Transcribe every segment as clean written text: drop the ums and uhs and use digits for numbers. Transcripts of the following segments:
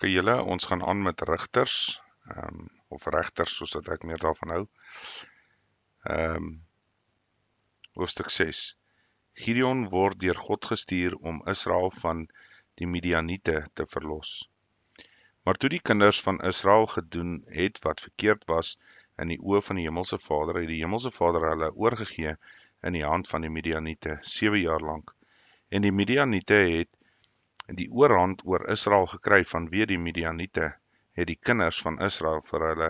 Okay, julle, ons gaan aan met rigters, of regters soos wat ek meer daarvan hou. Hoofstuk 6. Gideon word deur God gestuur om Israel van die Midianiete te verlos. Maar toe die kinders van Israel gedoen het wat verkeerd was in die oë van die Hemelse Vader, het die Hemelse Vader hulle oorgegee in die hand van die Midianiete 7 jaar lank. En die Midianiete het die oorhand oor Israel gekry vanweë die Midianiete het die kinders van Israel vir hulle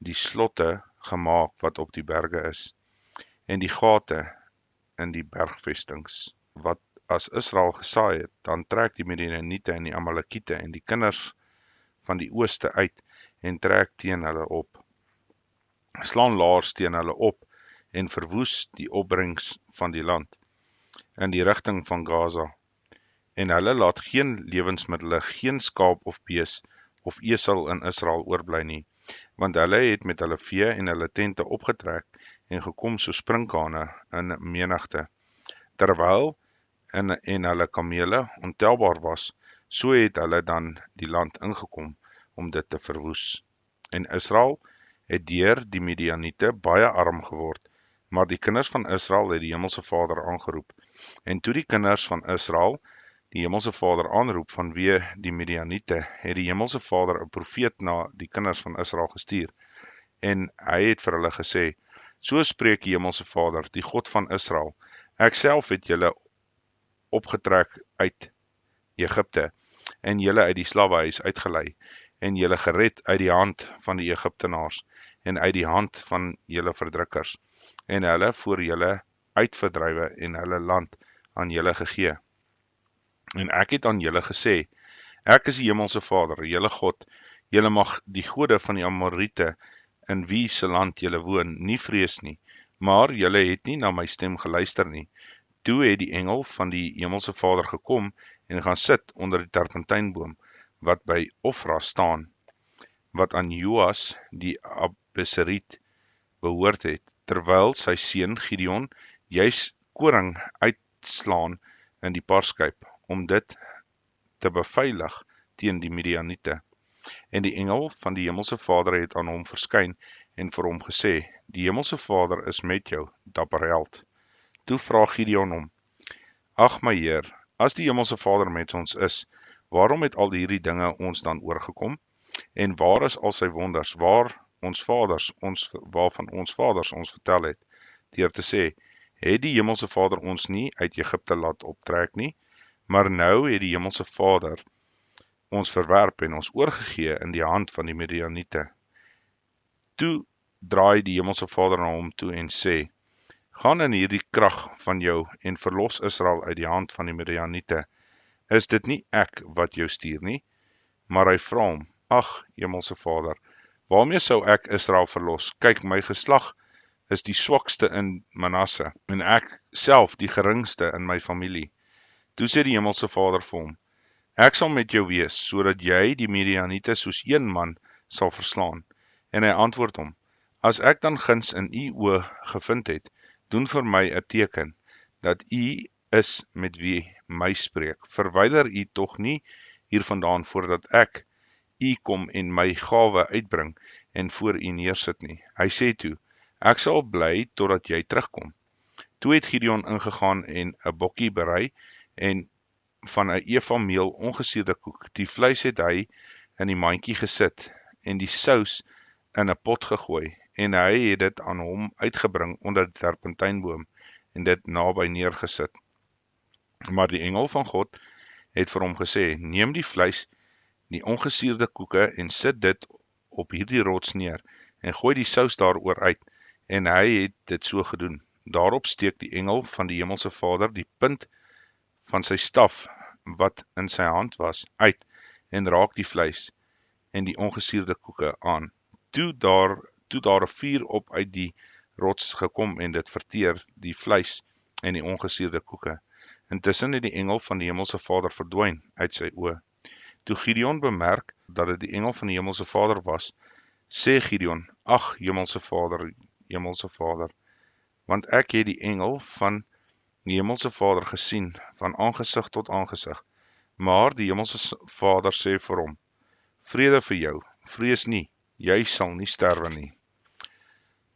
die slotte gemaak wat op die berge is en die gate in die bergvestings wat as Israel gesaai het, dan trek die Midianiete en die Amalekiete en die kinders van die ooste uit en trek teen hulle op, slaan laars teen hulle op en verwoes die opbrengs van die land in die rigting van Gaza. En hulle laat geen lewensmiddele, geen skaap of bees of esel in Israel oorbly nie, want hulle het met hulle vee en hulle tente opgetrek en gekom so sprinkane in menigte, terwyl en hulle kamele ontelbaar was, so het hulle dan die land ingekom om dit te verwoes. En Israel het deur die Midianiete baie arm geword, maar die kinders van Israel het die Hemelse Vader aangeroep. En toe die kinders van Israel die Hemelse Vader aanroep vanweë die Midianiete, het die Hemelse Vader 'n profeet na die kinders van Israel gestuur. En hy het vir hulle gesê: "So spreek die Hemelse Vader, die God van Israel: Ek self het julle opgetrek uit Egipte en julle uit die slawehuis uitgelei en julle gered uit die hand van die Egiptenaars en uit die hand van julle verdrukkers en hulle voor julle uitverdrywe en hulle land aan julle gegee. En ek het aan julle gesê, ek is die Hemelse Vader, julle God, julle mag die gode van die Amoriete, in wie se land julle woon, nie vrees nie, maar julle het nie na my stem geluister nie. Toe het die engel van die Hemelse Vader gekom en gaan sit onder die terpentynboom, wat by Ofra staan, wat aan Joas die Abeseriet behoort het, terwyl sy seun Gideon juis koring uitslaan in die parskyp, om dit te beveilig teen die Midianiete. En die engel van die Hemelse Vader het aan hom verskyn en vir hom gesê: Die Hemelse Vader is met jou, dapper held. Toe vra Gideon hom: Ag my Heer, as die Hemelse Vader met ons is, waarom het al hierdie dinge ons dan oorgekom? En waar is al sy wonders, waarvan ons vaders ons vertel het, deur te sê: Het die Hemelse Vader ons nie uit Egipte laat optrek nie? Maar nou het die Hemelse Vader ons verwerp en ons oorgegee in die hand van die Midianiete. Toe draai die Hemelse Vader na hom toe en sê: Gaan in hierdie krag van jou en verlos Israel uit die hand van die Midianiete. Is dit nie ek wat jou stuur nie? Maar hy vra hom: Ag, Hemelse Vader, waarmee sou ek Israel verlos? Kyk, my geslag is die swakste in Manasse en ek self die geringste in my familie. Toe sê die Hemelse Vader vir hom: Ek sal met jou wees, sodat jy die Midianiete soos een man sal verslaan. En hy antwoord hom: As ek dan guns in u oë gevind het, doen vir my 'n teken, dat u is met wie my spreek. Verwyder u tog nie hiervandaan voordat ek u kom en my gawe uitbring en voor u neersit nie. Hy sê toe: Ek sal bly totdat jy terugkom. Toe het Gideon ingegaan en 'n bokkie berei en van 'n eva meel ongesuurde koek. Die vleis het hy in die mandjie gesit en die sous in 'n pot gegooi en hy het dit aan hom uitgebring onder die terpentynboom en dit naby neergesit. Maar die engel van God het vir hom gesê: Neem die vleis, die ongesuurde koeke en sit dit op hierdie rots neer en gooi die sous daaroor uit. En hy het dit so gedoen. Daarop steek die engel van die Hemelse Vader die punt van sy staf wat in sy hand was uit en raak die vleis en die ongesuurde koeke aan. Toe daar 'n vuur op uit die rots gekom en dit verteer die vleis en die ongesuurde koeke. Intussen het die engel van die Hemelse Vader verdwyn uit sy oë. Toe Gideon bemerk dat dit die engel van die Hemelse Vader was, sê Gideon: Ag, Hemelse Vader, want ek het die engel van die Hemelse Vader gesien van aangesig tot aangesig. Maar die Hemelse Vader sê vir hom: "Vrede vir jou, vrees nie, jy sal nie sterwe nie."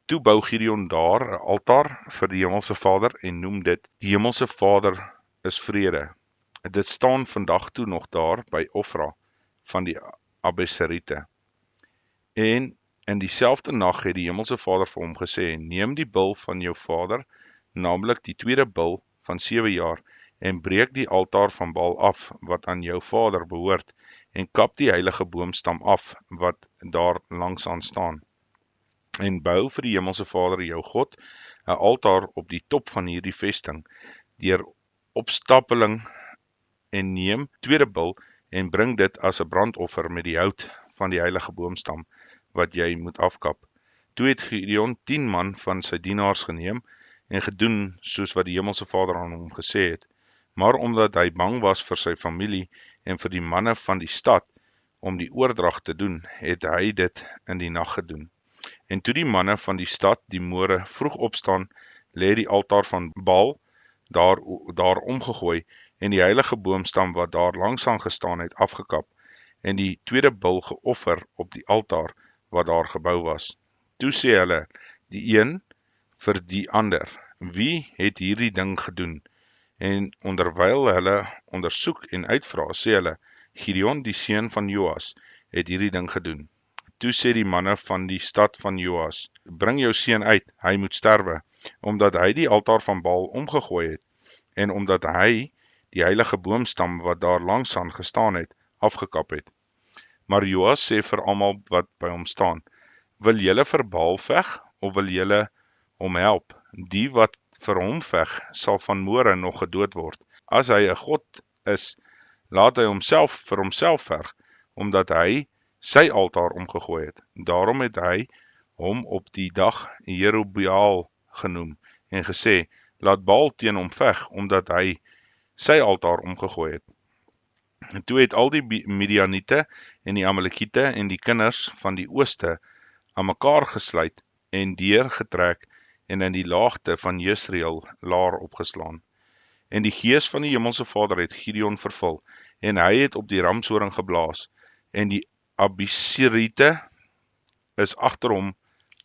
Toe bou Gideon daar 'n altaar vir die Hemelse Vader en noem dit: "Die Hemelse Vader is vrede." Dit staan vandag toe nog daar by Ofra van die Abeseriete. En in dieselfde nag het die Hemelse Vader vir hom gesê: "Neem die bil van jou vader, naamlik die tweede bil van 7 jaar, en breek die altaar van Baal af wat aan jou vader behoort, en kap die heilige boomstam af wat daar langs aan staan. En bou vir die Hemelse Vader jou God 'n altaar op die top van hierdie vesting, deur opstapeling, en neem tweede bil en bring dit as 'n brandoffer met die hout van die heilige boomstam wat jy moet afkap." Toe het Gideon 10 man van sy dienaars geneem en gedoen soos wat die Hemelse Vader aan hom gesê het. Maar omdat hy bang was vir sy familie en vir die manne van die stad om die oordrag te doen, het hy dit in die nag gedoen. En toe die manne van die stad die môre vroeg opstaan, lê die altaar van Baal daar omgegooi en die heilige boomstam wat daar langs aan gestaan het afgekap en die tweede bil geoffer op die altaar wat daar gebou was. Toe sê hulle die een vir die ander: "Wie het hierdie ding gedoen?" En onderwyl hulle ondersoek en uitvra, sê hulle: "Gideon, die seun van Joas, het hierdie ding gedoen." Toe sê die manne van die stad van Joas: "Bring jou seun uit, hy moet sterwe, omdat hy die altaar van Baal omgegooi het, en omdat hy die heilige boomstam wat daar langs aan gestaan het, afgekap het." Maar Joas sê vir almal wat by hom staan: "Wil julle vir Baal veg, of wil julle hom help? Die wat vir hom veg, sal van môre nog gedood word. As hy 'n god is, laat hy homself vir homself veg, omdat hy sy altaar omgegooi het." Daarom het hy hom op die dag Jerubaal genoem en gesê: "Laat Baal teen hom veg, omdat hy sy altaar omgegooi het." En toe het al die Midianiete en die Amalekiete en die kinders van die ooste aan mekaar gesluit en deurgetrek en in die laagte van Jesreel laar opgeslaan. En die gees van die Hemelse Vader het Gideon vervul, en hy het op die ramshoring geblaas, en die Abeseriete is agter hom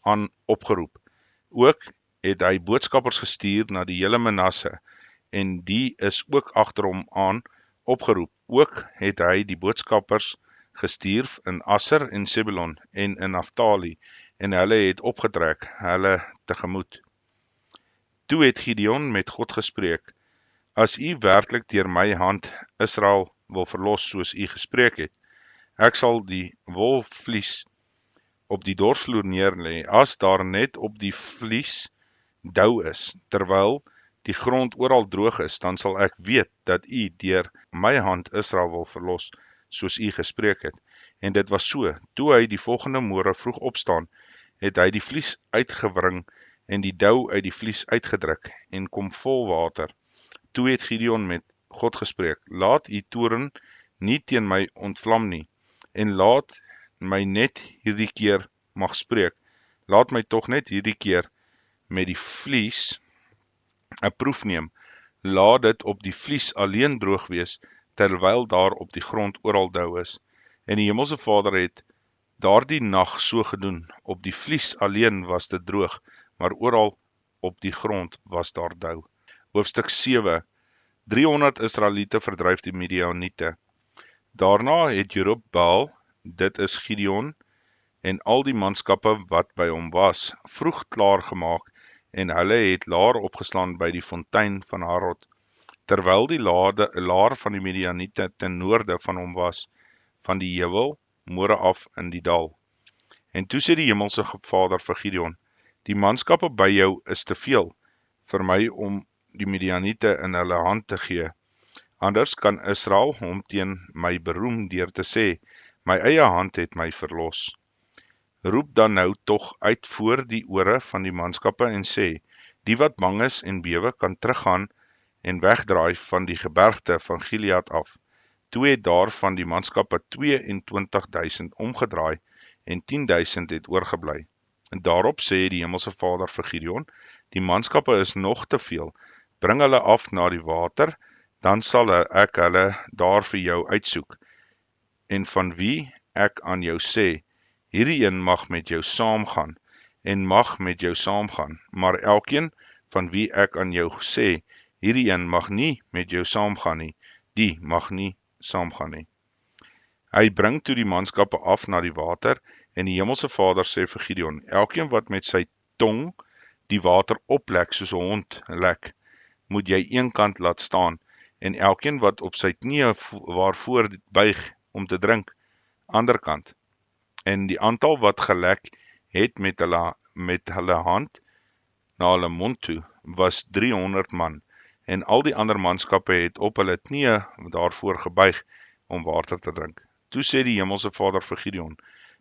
aan opgeroep. Ook het hy boodskappers gestuur na die hele Manasse, en die is ook agter hom aan opgeroep. Ook het hy die boodskappers gestuur in Aser en Sebulon en in Naftali, en hulle het opgetrek hulle tegemoet. Toe het Gideon met God gespreek: "As u werklik deur my hand Israel wil verlos soos u gespreek het, ek sal die wolvlies op die dorsvloer neerlê, as daar net op die vlies dou is, terwyl die grond oral droog is, dan sal ek weet dat u deur my hand Israel wil verlos soos u gespreek het." En dit was so. Toe hy die volgende môre vroeg opstaan, het hy die vlies uitgewring en die dou uit die vlies uitgedruk en kom vol water. Toe het Gideon met God gespreek: "Laat u toorn nie teen my ontvlam nie, en laat my net hierdie keer mag spreek. Laat my tog net hierdie keer met die vlies 'n proef neem. Laat dit op die vlies alleen droog wees, terwyl daar op die grond oral dou is." En die Hemelse Vader het daardie nag so gedoen. Op die vlies alleen was dit droog, maar oral op die grond was daar dou. Hoofstuk 7. 300 Israeliete verdryf die Midianiete. Daarna het Jerubbaal, dit is Gideon, en al die manskappe wat by hom was, vroeg klaar gemaak, en hulle het laar opgeslaan by die fontein van Harod, terwyl die laar van die Midianiete ten noorde van hom was, van die heuwel môre af in die dal. En toe sê die Hemelse Vader vir Gideon: "Die manskappe by jou is te veel vir my om die Midianiete in hulle hand te gee. Anders kan Israel hom teen my beroem deur te sê: my eie hand het my verlos. Roep dan nou tog uit voor die ore van die manskappe en sê: die wat bang is en bewe kan teruggaan en wegdraai van die gebergte van Gilead af." Toe het daar van die manskappe 22.000 omgedraai en 10.000 het oorgebly. En daarop sê die Hemelse Vader vir Gideon: "Die manskappe is nog te veel, bring hulle af na die water dan sal ek hulle daar vir jou uitsoek, en van wie ek aan jou sê, hierdie een mag met jou saamgaan, en mag met jou saamgaan, maar elkeen van wie ek aan jou sê, hierdie een mag nie met jou saamgaan nie, die mag nie saamgaan nie. Hy bring toe die manskappe af na die water, en die Hemelse Vader sê vir Gideon, elkeen wat met sy tong die water oplek soos 'n hond lek, moet jy een kant laat staan, en elkeen wat op sy knieë waarvoor buig om te drink, ander kant. En die aantal wat gelek het met hulle hand na hulle mond toe, was 300 man, en al die ander manskappe het op hulle knieë daarvoor gebuig om water te drink. Toe sê die Hemelse Vader vir Gideon,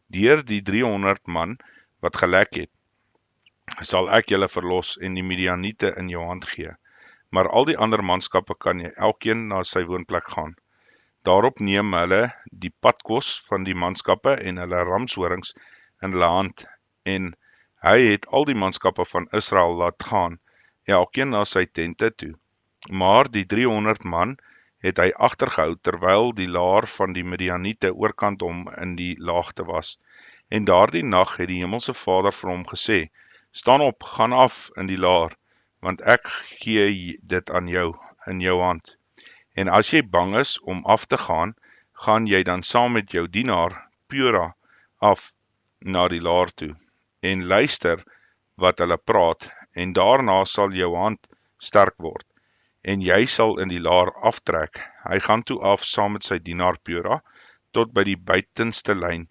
deur die 300 man wat gelek het, sal ek julle verlos en die Midianiete in jou hand gee, maar al die ander manskappe kan jy elkeen na sy woonplek gaan. Daarop neem hulle die padkos van die manskappe en hulle ramshorings in hulle hand, en hy het al die manskappe van Israel laat gaan, elkeen na sy tente toe. Maar die 300 man het hy agtergehou terwyl die laar van die Midianiete oorkant hom in die laagte was. En daardie nag het die Hemelse Vader vir hom gesê, staan op, gaan af in die laar, want ek gee dit aan jou, in jou hand. En as jy bang is om af te gaan, gaan jy dan saam met jou dienaar, Pura, af na die laar toe, en luister wat hulle praat, en daarna sal jou hand sterk word, en jy sal in die laar aftrek. Hy gaan toe af saam met sy dienaar Pura, tot by die buitenste lyn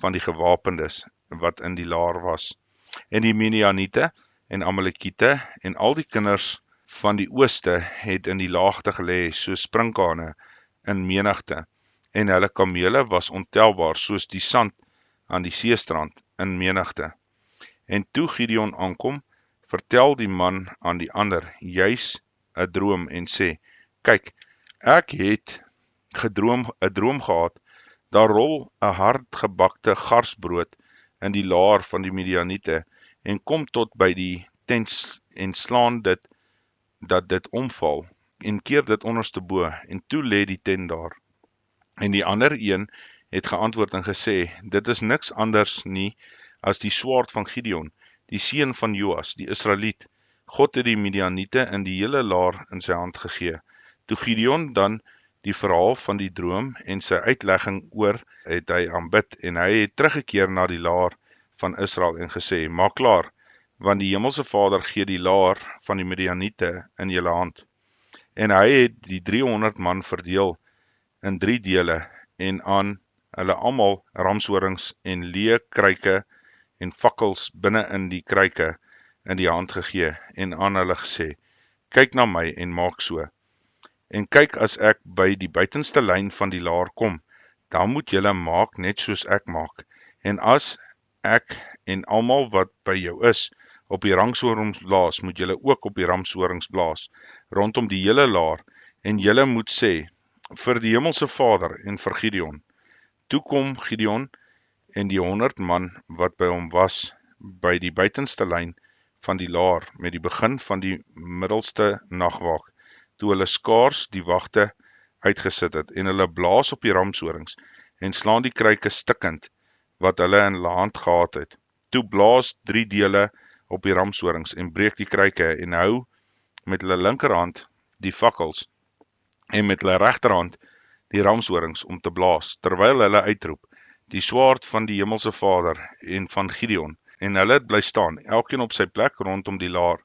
van die gewapendes, wat in die laar was. En die Midianiete en Amalekiete en al die kinders van die ooste het in die laagte gelê soos sprinkane in menigte, en hulle kamele was ontelbaar soos die sand aan die seestrand in menigte. En toe Gideon aankom, vertel die man aan die ander juis 'n droom en sê, kyk, ek het 'n droom gehad, daar rol 'n hardgebakte garsbrood in die laar van die Midianiete, en kom tot by die tent en slaan dit, dat dit omval, en keer dit onderste bo, en toe lê die tent daar. En die ander een het geantwoord en gesê, dit is niks anders nie as die swaard van Gideon, die seun van Joas, die Israeliet. God het die Midianiete in die hele laar in sy hand gegee. Toe Gideon dan die verhaal van die droom en sy uitlegging oor, het hy aanbid, en hy het teruggekeer na die laar van Israel en gesê, maak klaar, want die Hemelse Vader gee die laar van die Midianiete in julle hand. En hy het die 300 man verdeel in 3 dele, en aan hulle almal ramshorings en leë kruike en fakkels binne in die kruike in die hand gegee, en aan hulle gesê, kyk na my en maak so. En kyk, as ek by die buitenste lyn van die laar kom, dan moet julle maak net soos ek maak. En as ek en almal wat by jou is, op die ramshorings blaas, moet julle ook op die ramshorings blaas, rondom die hele laar, en julle moet sê, vir die Hemelse Vader en vir Gideon. Toe kom Gideon en die 100 man wat by hom was, by die buitenste lyn van die laar, met die begin van die middelste nagwaak, toe hulle skaars die wagte uitgesit het, en hulle blaas op die ramshorings, en slaan die kruike stikkend, wat hulle in hulle hand gehad het. Toe blaas 3 dele op die ramshorings, en breek die kruike, en hou met hulle linkerhand die fakkels, en met hulle regterhand die ramshorings om te blaas, terwyl hulle uitroep, die swaard van die Hemelse Vader en van Gideon, en hulle het bly staan, elkeen op sy plek rondom die laar.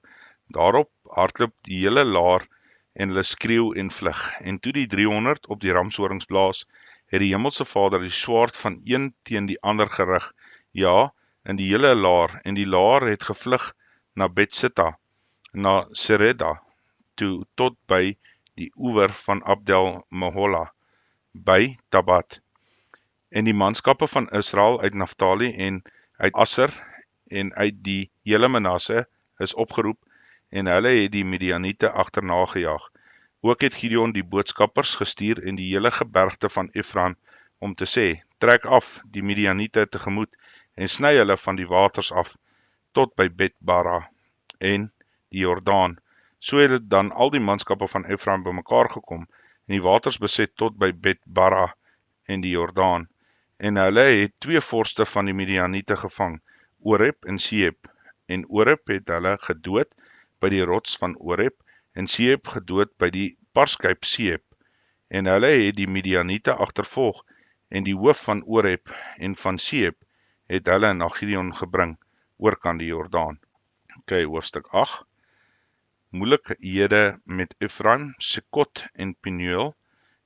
Daarop hardloop die hele laar, en hulle skreeu en vlug, en toe die 300 op die ramshorings blaas, het die Hemelse Vader die swaard van een teen die ander gerig, ja, in die hele laar, en die laar het gevlug na Betsita, na Sereda, toe tot by die oewer van Abdel Mehola, by Tabat. En die manskappe van Israel uit Naftali en uit Asser en uit die hele Manasse is opgeroep, en hulle het die Midianiete agterna gejaag. Ook het Gideon die boodskappers gestuur in die hele gebergte van Efraim om te sê, trek af die Midianiete tegemoet en sny hulle van die waters af tot by Bet-bara en die Jordaan, So het dit dan al die manskappe van Efraim bymekaar gekom en die waters beset tot by Bet-Bara en die Jordaan. En hulle het 2 vorste van die Midianiete gevang, Oreb en Seeb. En Oreb het hulle gedood by die rots van Oreb en Seeb gedood by die parskyp Seeb. En hulle het die Midianiete agtervolg en die hoof van Oreb en van Seeb het hulle na Gideon gebring oorkant die Jordaan. Hoofstuk 8. Moeilikhede met Efraim, Sukot en Peniel.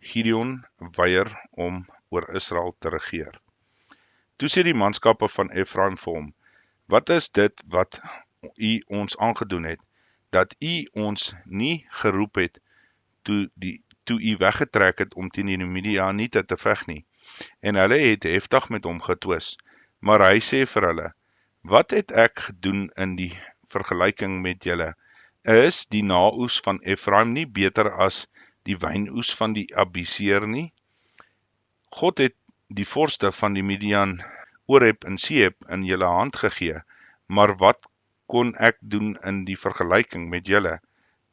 Gideon weier om oor Israel te regeer. Toe sê die manskappe van Efraim vir hom: Wat is dit wat u ons aangedoen het, dat u ons nie geroep het toe u weggetrek het om teen die Midianiete te veg nie? En hulle het heftig met hom getwis. Maar hy sê vir hulle: Wat het ek gedoen in die vergelyking met julle? Is die naoes van Efraim nie beter as die wynoes van die Abiseer nie? God het die vorste van die Midian, Oreb en Seeb in julle hand gegee, maar wat kon ek doen in die vergelyking met julle?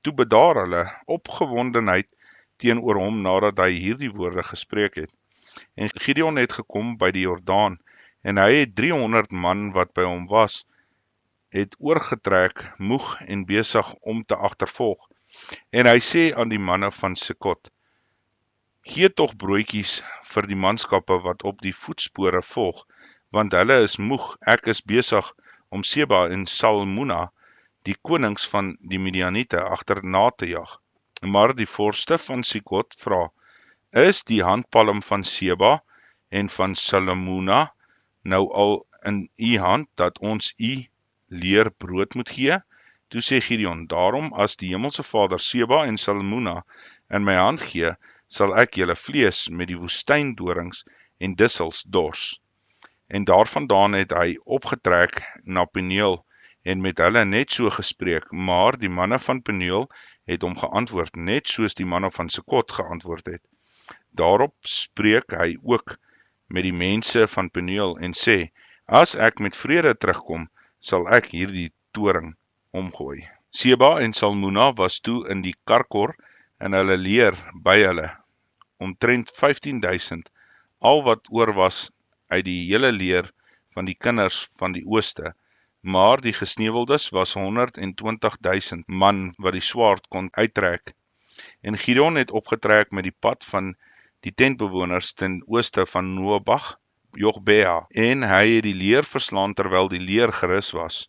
Toe bedaar hulle opgewondenheid teenoor hom nadat hy hierdie woorde gespreek het. En Gideon het gekom by die Jordaan, en hy het 300 man wat by hom was, het oorgetrek, moeg en besig om te agtervolg. En hy sê aan die manne van Sukot: Gee tog broodjies vir die manskappe wat op die voetspore volg, want hulle is moeg. Ek is besig om Seba en Salmuna, die konings van die Midianiete, agterna te jag. Maar die vorste van Sukot vra: Is die handpalm van Seba en van Salmuna nou al in u hand, dat ons u leer brood moet gee? Toe sê Gideon: Daarom as die Hemelse Vader Seba en Salmuna in my hand gee, sal ek julle vlees met die woestyndoorings en dissels dors. En daarvandaan het hy opgetrek na Peniel en met hulle net so gespreek, maar die manne van Peniel het hom geantwoord, net soos die manne van Sukot geantwoord het. Daarop spreek hy ook met die mense van Peniel en sê: As ek met vrede terugkom, sal ek hierdie toring omgooi. Seba en Salmuna was toe in die Karkor en hulle leer by hulle, omtrent 15.000, al wat oor was uit die hele leer van die kinders van die ooste, maar die gesneuweldes was 120.000 man wat die swaard kon uittrek. En Gideon het opgetrek met die pad van die tentbewoners ten ooste van Nobag, Jogbea, en hy het die leer verslaan terwyl die leer gerus was.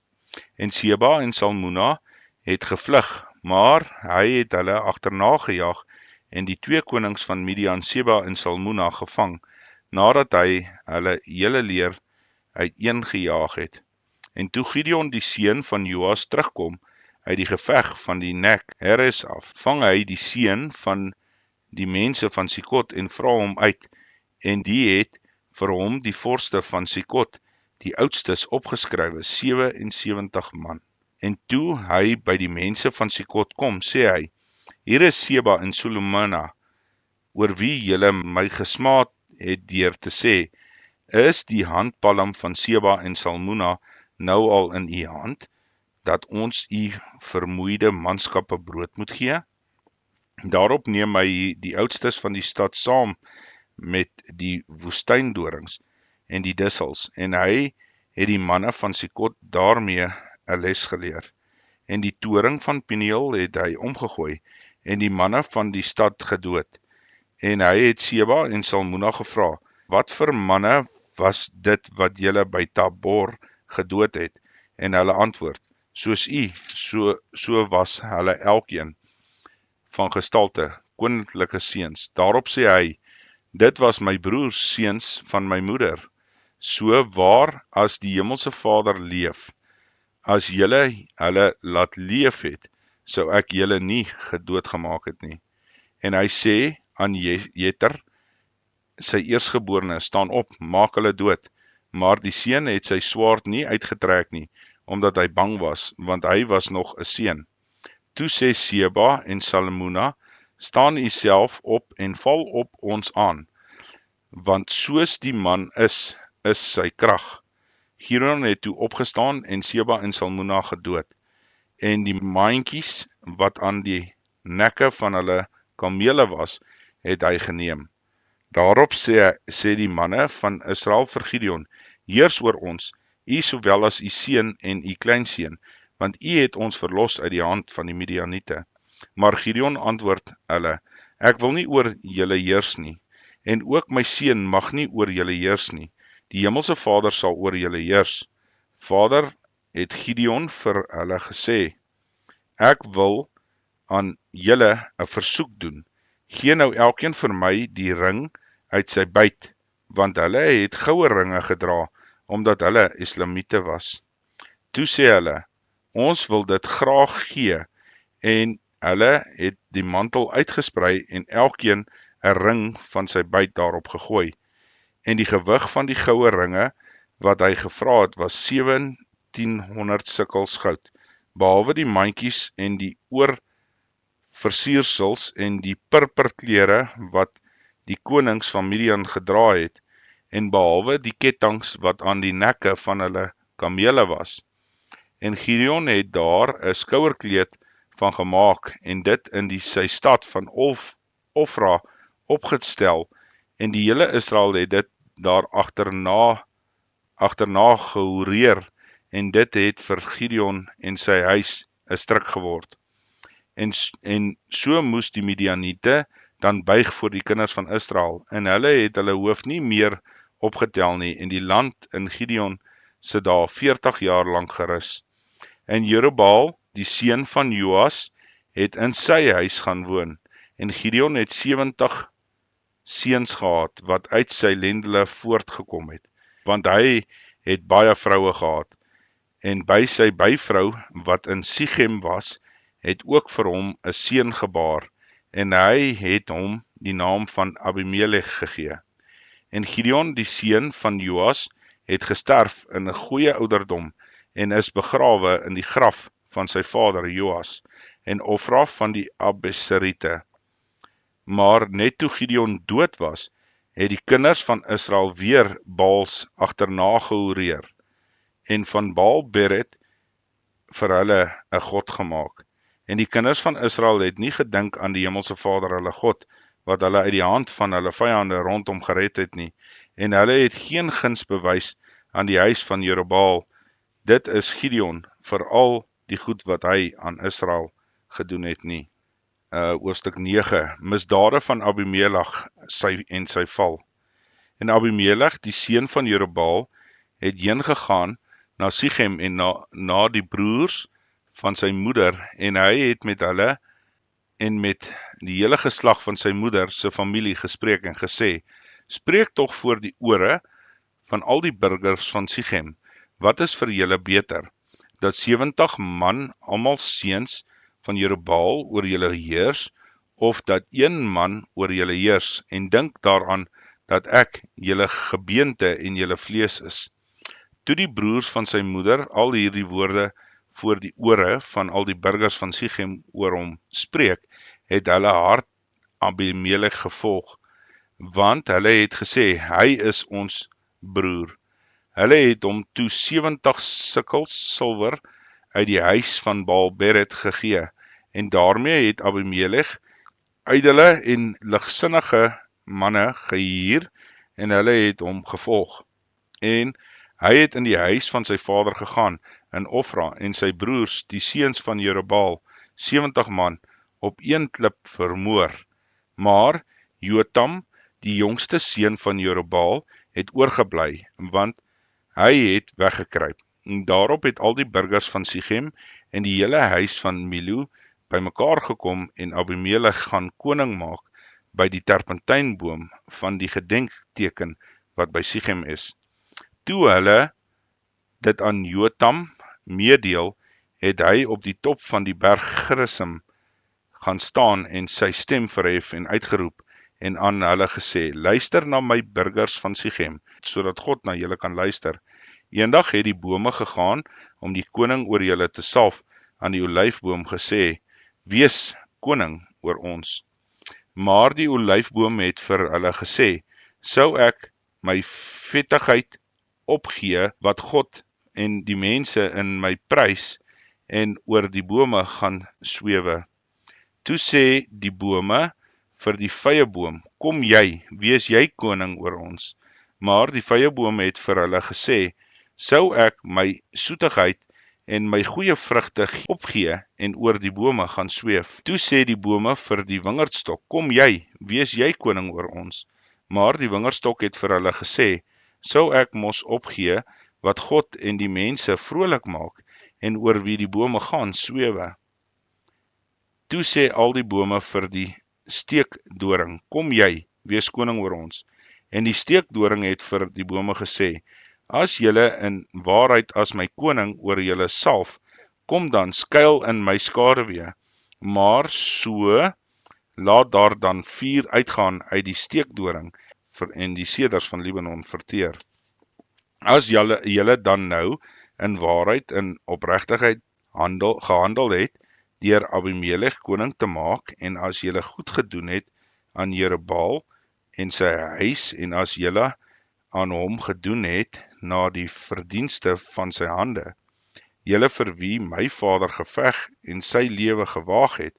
En Seba en Salmuna het gevlug, maar hy het hulle agterna gejaag en die 2 konings van Midian, Seba en Salmuna, gevang, nadat hy hulle hele leer uiteengejaag het. En toe Gideon die seun van Joas terugkom uit die geveg van die nek Heres af, vang hy die seun van die mense van Sukot en vra hom uit, en die het vir hom die vorste van Sukot, die oudstes, opgeskrywe, 77 man. En toe hy by die mense van Sukot kom, sê hy: Hier is Seba en Salmuna, oor wie julle my gesmaad het deur te sê: Is die handpalm van Seba en Salmuna nou al in u hand, dat ons u vermoeide manskappe brood moet gee? Daarop neem hy die oudstes van die stad saam met die woestyndoorings en die dissels, en hy het die manne van Sukot daarmee 'n les geleer. En die toring van Peniel het hy omgegooi en die manne van die stad gedood. En hy het Seba en Salmuna gevra: Wat vir manne was dit wat julle by Tabor gedood het? En hulle antwoord: Soos u, so was hulle elkeen van gestalte, koninklike seuns. Daarop sê hy: Dit was my broers seuns van my moeder. So waar as die Hemelse Vader leef, as julle hulle laat leef het, sou ek julle nie gedood gemaak het nie. En hy sê aan Jeter, sy eersgeborene: Staan op, maak hulle dood. Maar die seun het sy swaard nie uitgetrek nie, omdat hy bang was, want hy was nog 'n seun. Toe sê Seba en Salmuna: Staan u self op en val op ons aan, want soos die man is sy krag. Gideon het toe opgestaan en Seba en Salmuna gedood. en die mandjies wat aan die nekke van hulle kamele was, het hy geneem. Daarop sê die manne van Israel vir Gideon: Heers oor ons, u sowel as u seun en u kleinseun, want u het ons verlos uit die hand van die Midianiete. Maar Gideon antwoord hulle: Ek wil nie oor julle heers nie, en ook my seun mag nie oor julle heers nie. Die Hemelse Vader sal oor julle heers. Vader het Gideon vir hulle gesê: Ek wil aan julle 'n versoek doen. Gee nou elkeen vir my die ring uit sy byt, want hulle het goue ringe gedra, omdat hulle Islamiete was. Toe sê hulle: Ons wil dit graag gee, en hulle het die mantel uitgesprei en elkeen 'n ring van sy byt daarop gegooi. En die gewig van die goue ringe wat hy gevra het was 1700 sikkels goud, behalwe die mandjies en die oorversiersels en die purperklere wat die konings van Midian gedra het, en behalwe die ketTINGs wat aan die nekke van hulle kamele was. En Gideon het daar 'n skouerkleed van gemaak en dit in sy stad van Ofra opgestel, en die hele Israel het dit daar agterna gehoreer, en dit het vir Gideon en sy huis 'n stryk geword. En so moes die Midianiete dan buig voor die kinders van Israel, en hulle het hulle hoof nie meer opgetel nie, en die land in Gideon se dae 40 jaar lank gerus. En Jerubbaal, die seun van Joas, het in sy huis gaan woon, en Gideon het 70 seuns gehad, wat uit sy lendele voortgekom het, want hy het baie vroue gehad, en by sy byvrou, wat in Sichem was, het ook vir hom 'n seun gebaar, en hy het hom die naam van Abimelech gegee. En Gideon, die seun van Joas, het gesterf in 'n goeie ouderdom, en is begrawe in die graf van sy vader Joas, en Ofra van die Abeseriete. Maar net toe Gideon dood was, het die kinders van Israel weer Baals agterna gehoreer, en van Baal Beret vir hulle 'n god gemaak. En die kinders van Israel het nie gedink aan die Hemelse Vader hulle God, wat hulle uit die hand van hulle vyande rondom gered het nie, en hulle het geen guns bewys aan die huis van Jerubbaal. Dit is Gideon vir al die goed wat hy aan Israel gedoen het nie. Hoofstuk 9, misdade van Abimelech en sy val. En Abimelech, die seun van Jerubbaal, het heen gegaan na Sichem en na die broers van sy moeder, en hy het met hulle en met die hele geslag van sy moeder se familie gespreek en gesê: Spreek tog voor die ore van al die burgers van Sichem, wat is vir julle beter, dat 70 man, almal seuns van Jerubbaal, oor julle heers, of dat een man oor julle heers, en dink daaraan dat ek julle gebeente en julle vlees is. Toe die broers van sy moeder al hierdie woorde voor die ore van al die burgers van Sichem oor hom spreek, het hulle hart Abimelech gevolg, want hulle het gesê: Hy is ons broer. Hulle het hom toe 70 sikkels silwer uit die huis van Baal Beret gegee, en daarmee het Abimelech ydelle en ligsinnige manne gehuur, en hulle het hom gevolg. En hy het in die huis van sy vader gegaan in Ofra, en sy broers, die seuns van Jerubbaal, 70 man, op een klip vermoor. Maar Jotam, die jongste seun van Jerubbaal, het oorgebly, want hy het weggekruip. En daarop het al die burgers van Sichem en die hele huis van Milo bymekaar gekom, en Abimelech gaan koning maak by die terpentynboom van die gedenkteken wat by Sichem is. Toe hulle dit aan Jotam meedeel, het hy op die top van die berg Gerizim gaan staan en sy stem verhef en uitgeroep, en aan hulle gesê: Luister na my burgers van Sichem, sodat God na julle kan luister. Eendag het die bome gegaan om die koning oor julle te salf, aan die olyfboom gesê: Wees koning oor ons. Maar die olyfboom het vir hulle gesê: Sou ek my vettigheid opgee wat God en die mense in my prys, en oor die bome gaan swewe. Toe sê die bome vir die vyeboom, kom jy, wees jy koning oor ons. Maar die vyeboom het vir hulle gesê, sou ek my soetigheid en my goeie vrugte opgee en oor die bome gaan sweef. Toe sê die bome vir die wingerdstok, kom jy, wees jy koning oor ons. Maar die wingerdstok het vir hulle gesê, sou ek mos opgee wat God en die mense vrolik maak en oor wie die bome gaan swewe. Toe sê al die bome vir die steekdoring, kom jy, wees koning oor ons. En die steekdoring het vir die bome gesê, as julle in waarheid as my koning oor julle salf, kom dan skuil in my skaduwee, maar so laat daar dan vuur uitgaan uit die steekdoring en die seders van Libanon verteer. As julle dan nou in waarheid en opregtigheid gehandel het, deur Abimelech koning te maak, en as julle goed gedoen het aan Jerubbaal en sy huis, en as julle aan hom gedoen het na die verdienste van sy hande, julle vir wie my vader geveg en sy lewe gewaag het,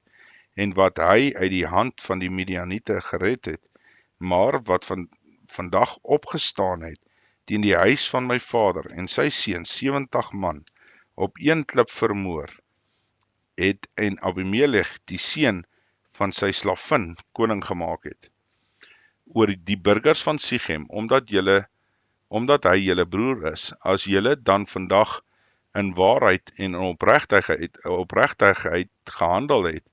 en wat hy uit die hand van die Midianiete gered het, maar wat vandag opgestaan het, teen die huis van my vader en sy seun 70 man, op een klip vermoor, het en Abimelech die seun van sy slavin koning gemaak het, oor die burgers van Sichem, omdat hy julle broer is, as julle dan vandag in waarheid en opregtigheid gehandel het,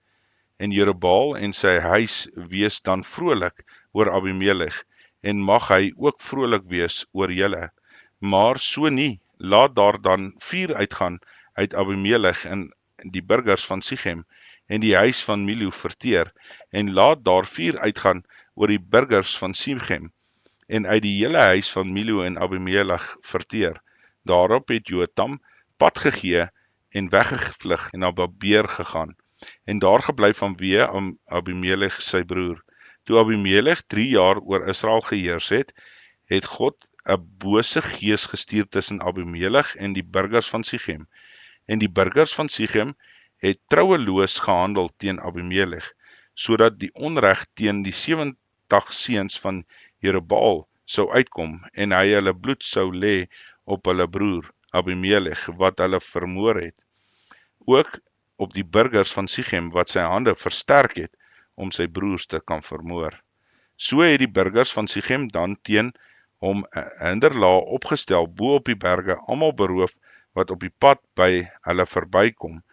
en Jerubbaal en sy huis wees dan vrolik oor Abimelech, en mag hy ook vrolik wees oor julle, maar so nie, laat daar dan vuur uitgaan uit Abimelech en die burgers van Sichem, en die huis van Milo verteer, en laat daar vuur uitgaan oor die burgers van Sichem, en uit die hele huis van Milo en Abimelech verteer. Daarop het Jotam pad gegee en weggevlug en na Babeer gegaan, en daar gebly vanweë Abimelech sy broer. Toe Abimelech 3 jaar oor Israel geheers het, het God 'n bose gees gestuur tussen Abimelech en die burgers van Sichem, en die burgers van Sichem het trouweloos gehandel teen Abimelech, sodat die onreg teen die 70 seuns van Jerubbaal sou uitkom, en hy hulle bloed sou lê op hulle broer Abimelech, wat hulle vermoor het. Ook op die burgers van Sichem, wat sy hande versterk het, om sy broers te kan vermoor. So het die burgers van Sichem dan teen hom 'n hinderlaag opgestel bo op die berge, almal beroof wat op die pad by hulle verbykom,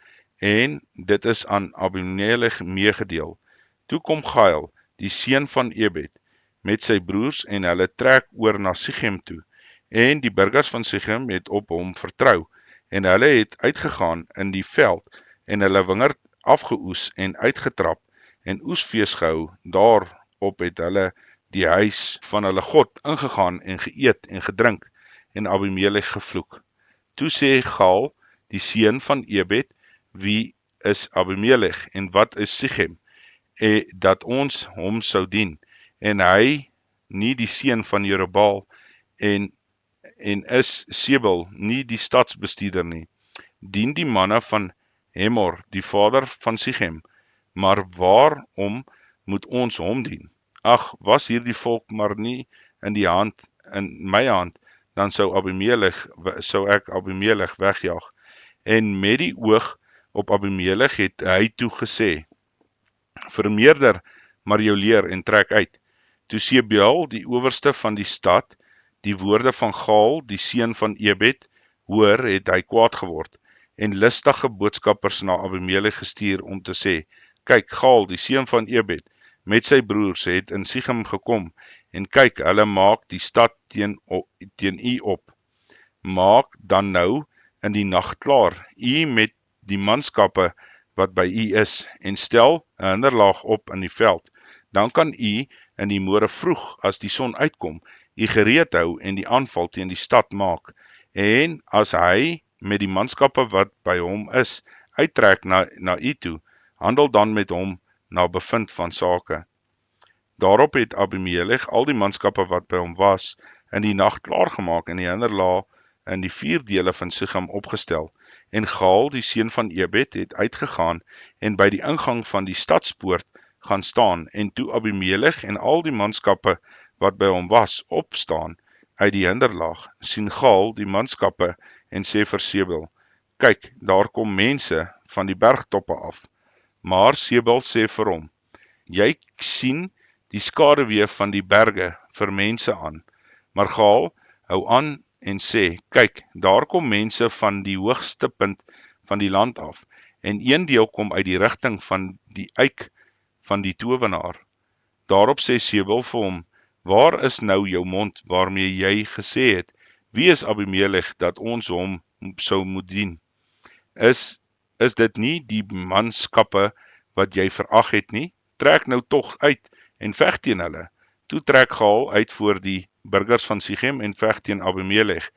en dit is aan Abimelech meegedeel. Toe kom Gaal, die seun van Ebed, met sy broers, en hulle trek oor na Sichem toe, en die burgers van Sichem het op hom vertrou, en hulle het uitgegaan in die veld, en hulle wingerd afgeoes en uitgetrap, en oesfees gehou. Daarop het hulle die huis van hulle God ingegaan en geëet en gedrink, en Abimelech gevloek. Toe sê Gaal, die seun van Ebed, wie is Abimelech en wat is Sichem, dat ons hom sou dien, en hy nie die seun van Jerubbaal, en is Sebel nie die stadsbestuurder nie. Dien die manne van Hemor, die vader van Sichem, maar waarom moet ons hom dien? Ag, was hierdie volk maar nie in my hand, dan sou ek Abimelech wegjaag. En met die oog op Abimelech het hy toe gesê, vermeerder maar jou leer en trek uit. Toe Sebel, die owerste van die stad, die woorde van Gaal, die seun van Ebed, hoor, het hy kwaad geword, en listige boodskappers na Abimelech gestuur om te sê, kyk, Gaal, die seun van Ebed, met sy broers het in Sichem gekom, en kyk, hulle maak die stad teen u op. Maak dan nou in die nag klaar, u met die manskappe wat by u is, en stel 'n hinderlaag op in die veld. Dan kan u in die môre vroeg, as die son uitkom, u gereed hou en die aanval teen die stad maak. En as hy met die manskappe wat by hom is, uittrek na u toe, handel dan met hom na bevind van sake. Daarop het Abimelech al die manskappe wat by hom was, in die nag klaargemaak en die hinderlaag in die 4 dele van Sichem opgestel, en Gaal, die seun van Ebed, het uitgegaan en by die ingang van die stadspoort gaan staan, en toe Abimelech en al die manskappe wat by hom was, opstaan uit die hinderlaag, sien Gaal die manskappe en sê vir Sebel, kyk, daar kom mense van die bergtoppe af. Maar Sebel sê vir hom, jy sien die skaduwee van die berge vir mense aan. Maar Gaal hou aan en sê, kyk, daar kom mense van die hoogste punt van die land af, en een deel kom uit die rigting van die eik van die towenaar. Daarop sê Sebel vir hom, waar is nou jou mond waarmee jy gesê het, wie is Abimelech dat ons hom sou moet dien? Is dit nie die manskappe wat jy verag het nie? Trek nou tog uit en veg teen hulle. Toe trek Gaal uit voor die burgers van Sichem en veg teen Abimelech.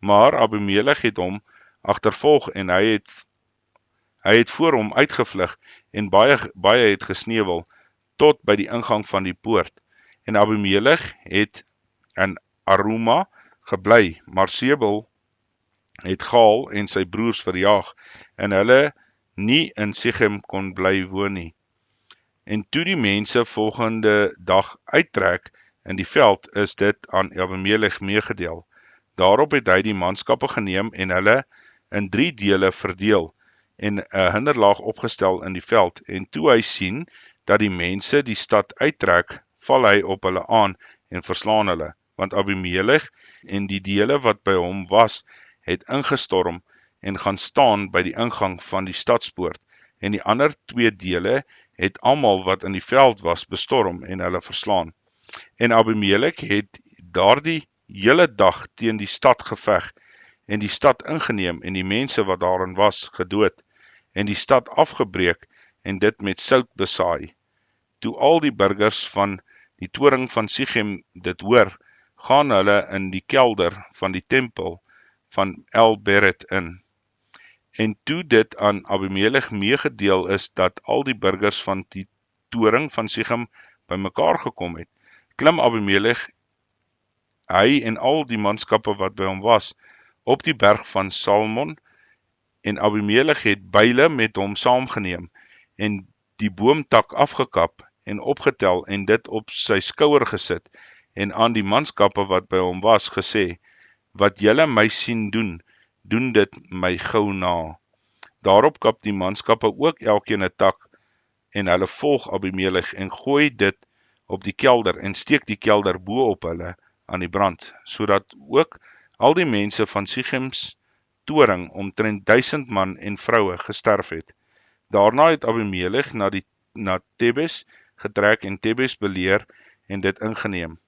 Maar Abimelech het hom agtervolg en hy het voor hom uitgevlug en baie het gesneuwel tot by die ingang van die poort. En Abimelech het in Aruma gebly, maar Sebel het Gaal en sy broers verjaag en hulle nie in Sichem kon bly woon nie. En toe die mense volgende dag uittrek in die veld, is dit aan Abimelech meegedeel. Daarop het hy die manskappe geneem en hulle in 3 dele verdeel en 'n hinderlaag opgestel in die veld. En toe hy sien dat die mense die stad uittrek, val hy op hulle aan en verslaan hulle, want Abimelech en die dele wat by hom was, het ingestorm en gaan staan by die ingang van die stadspoort, en die ander 2 dele het almal wat in die veld was bestorm en hulle verslaan. En Abimelech het daardie hele dag teen die stad geveg, en die stad ingeneem en die mense wat daarin was gedood, en die stad afgebreek en dit met sout besaai. Toe al die burgers van die toring van Sichem dit hoor, gaan hulle in die kelder van die tempel van El-Beret in. En toe dit aan Abimelech meegedeel is dat al die burgers van die toring van Sichem bymekaar gekom het, klim Abimelech, hy en al die manskappe wat by hom was, op die berg van Salmon, en Abimelech het byle met hom saamgeneem, en die boomtak afgekap en opgetel en dit op sy skouer gesit, en aan die manskappe wat by hom was gesê, wat julle my sien doen, doen dit my gou na. Daarop kap die manskappe ook elkeen 'n tak, en hulle volg Abimelech en gooi dit op die kelder en steek die kelder bo op hulle aan die brand, sodat ook al die mense van Sichems toring omtrent 1000 man en vroue gesterf het. Daarna het Abimelech na Tebes getrek en Tebes beleer en dit ingeneem.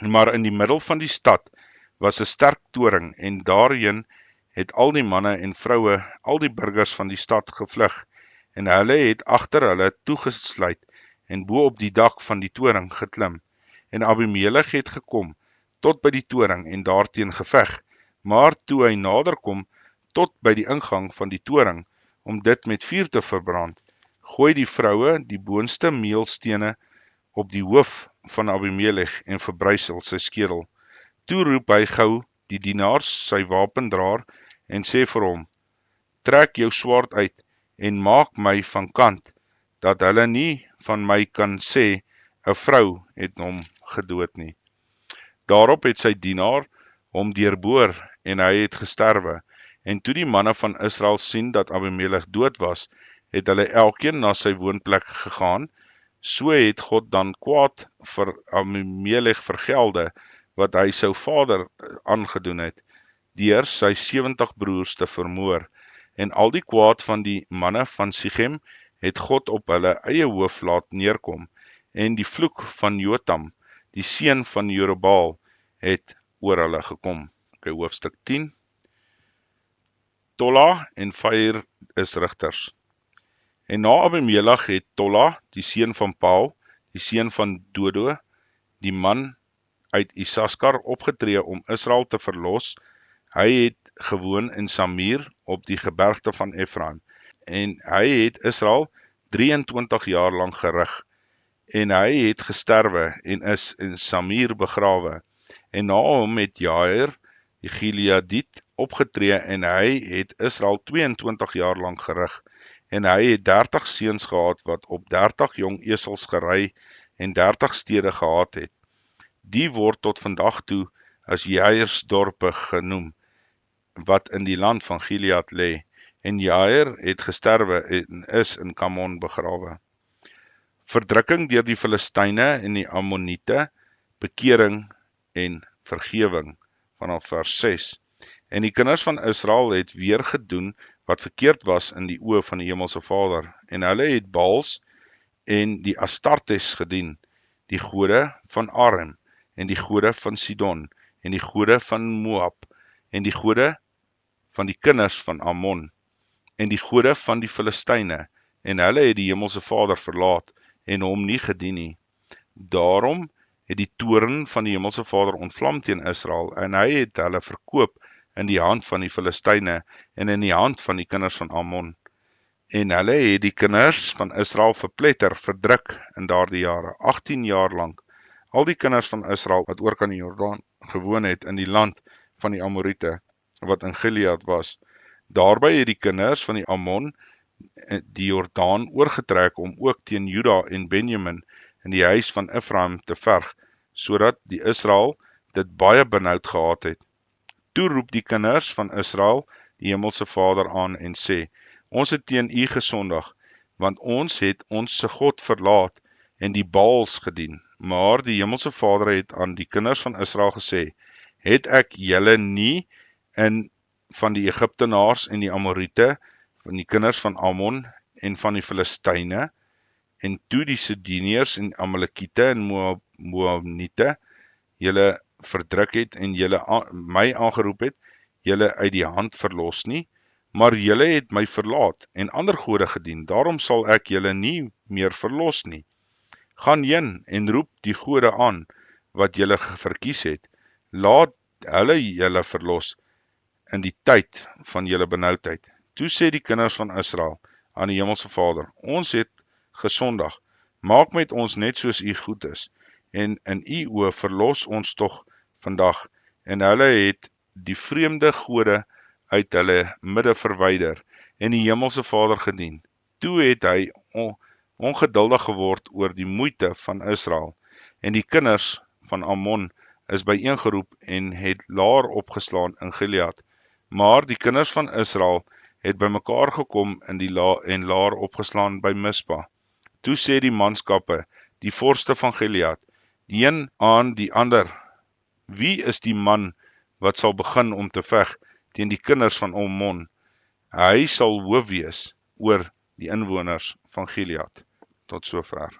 Maar in die middel van die stad was 'n sterk toring en daarheen het al die manne en vroue, al die burgers van die stad gevlug, en hulle het agter hulle toegesluit en bo op die dak van die toring geklim. En Abimelech het gekom tot by die toring en daarteen geveg, maar toe hy nader kom tot by die ingang van die toring, om dit met vuur te verbrand, gooi die vroue die boonste meelstene op die hoof van Abimelech en verbrysel sy skedel. Toe roep hy gou die dienaars, sy wapendraer, en sê vir hom, trek jou swaard uit en maak my van kant, dat hulle nie van my kan sê, 'n vrou het hom gedood nie. Daarop het sy dienaar hom deurboor en hy het gesterwe. En toe die manne van Israel sien dat Abimelech dood was, het hulle elkeen na sy woonplek gegaan. So het God dan kwaad vir Abimelech vergelde, wat hy sy vader aangedoen het, deur sy 70 broers te vermoor. En al die kwaad van die manne van Sichem het God op hulle eie hoof laat neerkom, en die vloek van Jotam, die seun van Jerubbaal, het oor hulle gekom. Hoofstuk 10. Tola en Fair is rigters. En na Abimelech het Tola, die seun van Paal, die seun van Dodo, die man uit Isaskar, opgetree om Israel te verlos. Hy het gewoon in Samir op die gebergte van Efraim, en hy het Israel 23 jaar lang gerig, en hy het gesterwe en is in Samir begrawe. En na hom het Jair, die Gileadiet, opgetree en hy het Israel 22 jaar lang gerig. En hy het 30 seuns gehad wat op 30 jong esels gery en 30 stede gehad het. Die word tot vandag toe as Jairsdorpe genoem, wat in die land van Gilead lê. En Jair het gesterwe en is in Kamon begrawe. Verdrukking deur die Filistyne en die Ammoniete, bekering en vergewing, vanaf vers 6. En die kinders van Israel het weer gedoen wat verkeerd was in die oë van die Hemelse Vader, en hulle het Baals en die Astartes gedien, die gode van Aram, en die gode van Sidon, en die gode van Moab, en die gode van die kinders van Ammon, en die gode van die Filistyne, en hulle het die Hemelse Vader verlaat, en hom nie gedien nie. Daarom het die toorn van die Hemelse Vader ontvlam teen Israel, en hy het hulle verkoop in die hand van die Filistyne, en in die hand van die kinders van Ammon. En hulle het die kinders van Israel verpletter, verdruk in daardie jare, 18 jaar lang. Al die kinders van Israel wat oor kan die Jordaan gewoon het in die land van die Amorite, wat in Gilead was. Daarby het die kinders van die Ammon die Jordaan oorgetrek om ook teen Juda en Benjamin in die huis van Ephraim te verg, sodat die Israel dit baie benoud gehad het. Toe roep die kinders van Israel die Hemelse Vader aan en sê, ons het teen u gesondig, want ons het ons God verlaat en die Baals gedien. Maar die Hemelse Vader het aan die kinders van Israel gesê, het ek julle nie in van die Egiptenaars en die Amorite, van die kinders van Ammon en van die Filistyne, en toe die Sidoniërs en Amalekiete en Moabniete julle verdruk het en julle my aangeroep het, julle uit die hand verlos nie, maar julle het my verlaat en ander gode gedien, daarom sal ek julle nie meer verlos nie. Gaan heen en roep die gode aan, wat julle verkies het, laat hulle julle verlos in die tyd van julle benoudheid. Toe sê die kinders van Israel aan die Hemelse Vader, ons het gesondig, maak met ons net soos u goed is, en in u oë verlos ons tog vandag. En hulle het die vreemde gode uit hulle midde verwyder, en die Hemelse Vader gedien. Toe het hy ongeduldig geword oor die moeite van Israel, en die kinders van Ammon is byeengeroep en het laar opgeslaan in Gilead. Maar die kinders van Israel het bymekaar gekom in die laar opgeslaan by Mispa. Toe sê die manskappe, die vorste van Gilead, die een aan die ander, wie is die man wat sal begin om te veg teen die kinders van Ammon? Hy sal hoof wees oor die inwoners van Gilead. Tot sover.